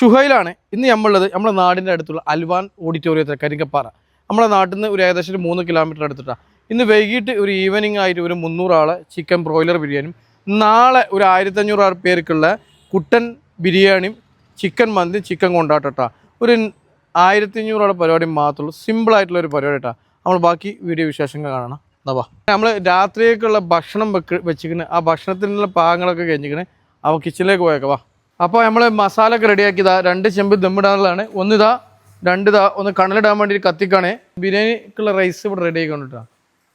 ഷുഹൈലാണ് ഇന്ന് നമ്മളുള്ളത്. നമ്മുടെ നാടിൻ്റെ അടുത്തുള്ള അൽവാൻ ഓഡിറ്റോറിയത്തിൽ കരിങ്കപ്പാറ. നമ്മുടെ നാട്ടിൽ നിന്ന് ഒരു ഏകദേശം 3 കിലോമീറ്റർ അടുത്തിട്ടാണ്. ഇന്ന് വൈകിട്ട് ഒരു ഈവനിങ് ആയിട്ട് ഒരു 300 ആളെ ചിക്കൻ ബ്രോയിലർ ബിരിയാണിയും നാളെ ഒരു 1500 പേർക്കുള്ള കുട്ടൻ ബിരിയാണിയും ചിക്കൻ മന്തി ചിക്കൻ കൊണ്ടാട്ടട്ടാ ഒരു 1500 ആളെ പരിപാടി മാത്രമേ ഉള്ളൂ. സിമ്പിളായിട്ടുള്ള ഒരു പരിപാടി കേട്ടോ. നമ്മൾ ബാക്കി വീഡിയോ വിശേഷങ്ങൾ കാണണം. എന്നാ നമ്മൾ രാത്രിയേക്കുള്ള ഭക്ഷണം വെച്ചിരിക്കുന്നത്. ആ ഭക്ഷണത്തിനുള്ള പാകങ്ങളൊക്കെ കഴിഞ്ഞിരിക്കണേ. അവ കിച്ചണിലേക്ക് പോയേക്കാം. വാ. അപ്പോൾ നമ്മൾ മസാല ഒക്കെ റെഡിയാക്കിയതാ 2 ചെമ്പ് ദമ്മിടാനുള്ളതാണ്. ഒന്നിതാ 2 ഒന്ന് കണലിടാൻ വേണ്ടി കത്തിക്കാണേ. ബിരിയാണിക്കുള്ള റൈസ് ഇവിടെ റെഡി ആയിക്കൊണ്ടിട്ടാ.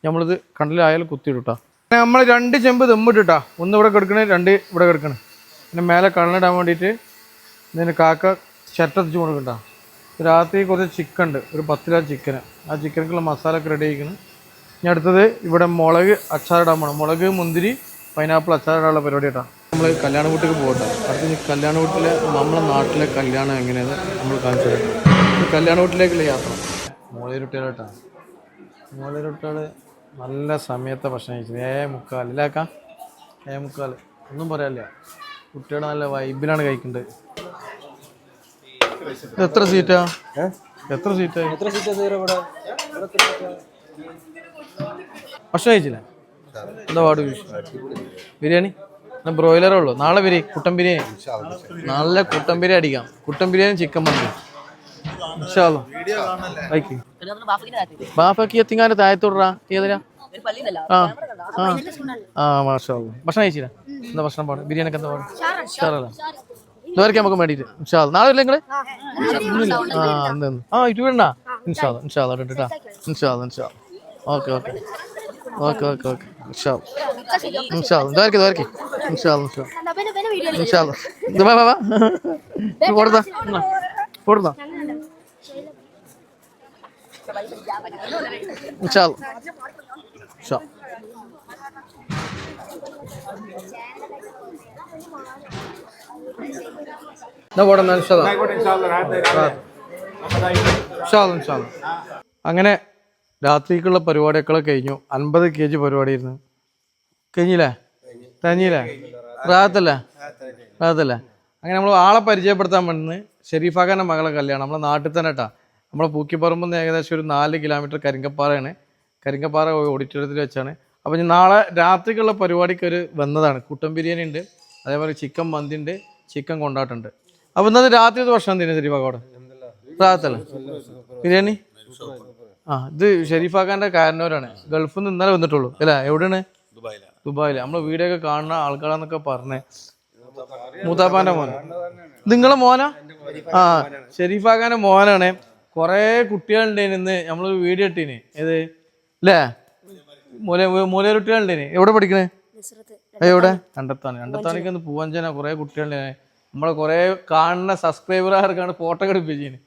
നമ്മളിത് കണലിലായാലും കുത്തിയിട്ടാ. നമ്മൾ 2 ചെമ്പ് ദമ്മിട്ടിട്ടാ. 1 ഇവിടെ കിടക്കണേ, 2 ഇവിടെ കിടക്കണേ. പിന്നെ മേലെ കണലിടാൻ വേണ്ടിയിട്ട് ഇതിന് കാക്ക ചട്ടത്തിച്ച് കൊടുക്കട്ടാ. രാത്രി കുറച്ച് ചിക്കൻ ഉണ്ട്, ഒരു 10 കിലോ ചിക്കന്. ആ ചിക്കനക്കുള്ള മസാല ഒക്കെ റെഡി ആയിക്കണം. ഇനി അടുത്തത് ഇവിടെ മുളക് അച്ചാറിടാൻ പോകണം. മുളക്, മുന്തിരി, പൈനാപ്പിൾ അച്ചാറിടാനുള്ള പരിപാടി കേട്ടോ. നമ്മൾ കല്യാണ വീട്ടിലേക്ക് പോകട്ടെ. അടുത്ത് കല്യാണ വീട്ടിലെ നമ്മുടെ നാട്ടിലെ കല്യാണം എങ്ങനെയാണ് നമ്മൾ കാണിച്ചു തരാം. കല്യാണ വീട്ടിലേക്കുള്ള യാത്ര. മോളിരുട്ടികളാട്ടാ. മോളിരുട്ടികൾ നല്ല സമയത്തെ ഭക്ഷണം കഴിച്ചത്. 7:45 ഇല്ലാക്കാം. 7:45 ഒന്നും പറയാനില്ല. കുട്ടികൾ നല്ല വൈബിലാണ് കഴിക്കേണ്ടത്. എത്ര സീറ്റാ? എത്ര സീറ്റാ? ഭക്ഷണം കഴിച്ചില്ല? എന്താ പാട്? ബിരിയാണി ബ്രോയിലറേ ഉള്ളൂ. നാളെ കുട്ടൻ ബിരിയാണി. നല്ല കുട്ടൻ ബിരിയാണി അടിക്കാം. കുട്ടൻ ബിരിയാണി ചിക്കൻ മന്തി. ബാഫക്ക് എത്തിങ്ങാൻ്റെ താഴത്തോടാ. ഏതിനാ? മാഷാ അല്ലാ. ഭക്ഷണം കഴിച്ചില്ല? എന്താ ഭക്ഷണം പാട്? ബിരിയാണിക്ക് എന്താ പാട്? ഷാറല്ല ഇതുവരെയൊക്കെ നമുക്ക് വേണ്ടിയിട്ട്. നാളെ ഇല്ല നിങ്ങള്? ഇത് വേണ്ട. ഇൻഷാല്ലാ കേട്ടാ. ഇൻഷാല്ലാ. Okay okay okay okay okay. ഇൻഷാല്ലാ ഇതുവരെയൊക്കെ. ഇൻഷാല്ലാ കൊടുത്താ കൊടുത്താ. ഇൻഷാല്ലാ. അങ്ങനെ രാത്രിക്കുള്ള പരിപാടിയൊക്കെ കഴിഞ്ഞു. 50 kg പരിപാടിയായിരുന്നു. കഴിഞ്ഞില്ലേ? റാഹത്തല്ലേ? അങ്ങനെ നമ്മൾ ആളെ പരിചയപ്പെടുത്താൻ വേണ്ടി ഷെരീഫാഖാൻ്റെ മകളെ കല്യാണം നമ്മളെ നാട്ടിൽ തന്നെ കേട്ടാ. നമ്മളെ പൂക്കിപ്പറമ്പിൽ നിന്ന് ഏകദേശം ഒരു 4 കിലോമീറ്റർ കരിങ്കപ്പാറയാണ്. കരിങ്കപ്പാറ ഓഡിറ്റോറിയത്തിൽ വെച്ചാണ്. അപ്പോൾ നാളെ രാത്രിക്കുള്ള പരിപാടിക്ക് വന്നതാണ്. കുട്ടൻ ബിരിയാണി ഉണ്ട്, അതേപോലെ ചിക്കൻ മന്തി ഉണ്ട്, ചിക്കൻ കൊണ്ടാട്ടുണ്ട്. അപ്പോൾ ഇന്നത്തെ രാത്രി ഭക്ഷണം തന്നെ ഷെരീഫാക്കോടെ റാഹത്തല്ലേ? ബിരിയാണി. ഇത് ഷെരീഫാഖാൻ്റെ കാരണവരാണ്. ഗൾഫിൽ നിന്ന് ഇന്നലെ വന്നിട്ടുള്ളൂ അല്ലേ? എവിടെയാണ്? ദുബായിൽ. നമ്മൾ വീഡിയോ ഒക്കെ കാണുന്ന ആൾക്കാരാന്നൊക്കെ പറഞ്ഞേ. മൂത്താപ്പാൻ്റെ മോൻ. നിങ്ങളെ മോനാ? ഷെരീഫാഖാൻ്റെ മോനാണ്. കുറേ കുട്ടികളുണ്ടേന്. നമ്മളൊരു വീഡിയോ ഇട്ടീന്. ഏത് അല്ലേ? മൂലരുട്ടികളുണ്ടേന്. എവിടെ പഠിക്കണേ? എവിടെ? കണ്ടെത്താണിക്ക് ഒന്ന് പോവാൻ കുറേ കുട്ടികളുണ്ടേനെ. നമ്മളെ കുറേ കാണുന്ന സബ്സ്ക്രൈബർക്കാർക്കാണ് ഫോട്ടോ എടുപ്പിച്ചീന്.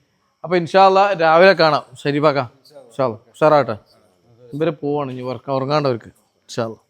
അപ്പോൾ ഇൻഷാ അല്ലാ രാവിലെ കാണാം. ഷെരീഫാക്ക ഇൻഷാ അല്ലാ ഉഷാറാട്ടെ. ഇവരെ പോവാണ് ഇനി ഉറങ്ങാണ്ടവർക്ക്. ഇൻഷാ അല്ലാ.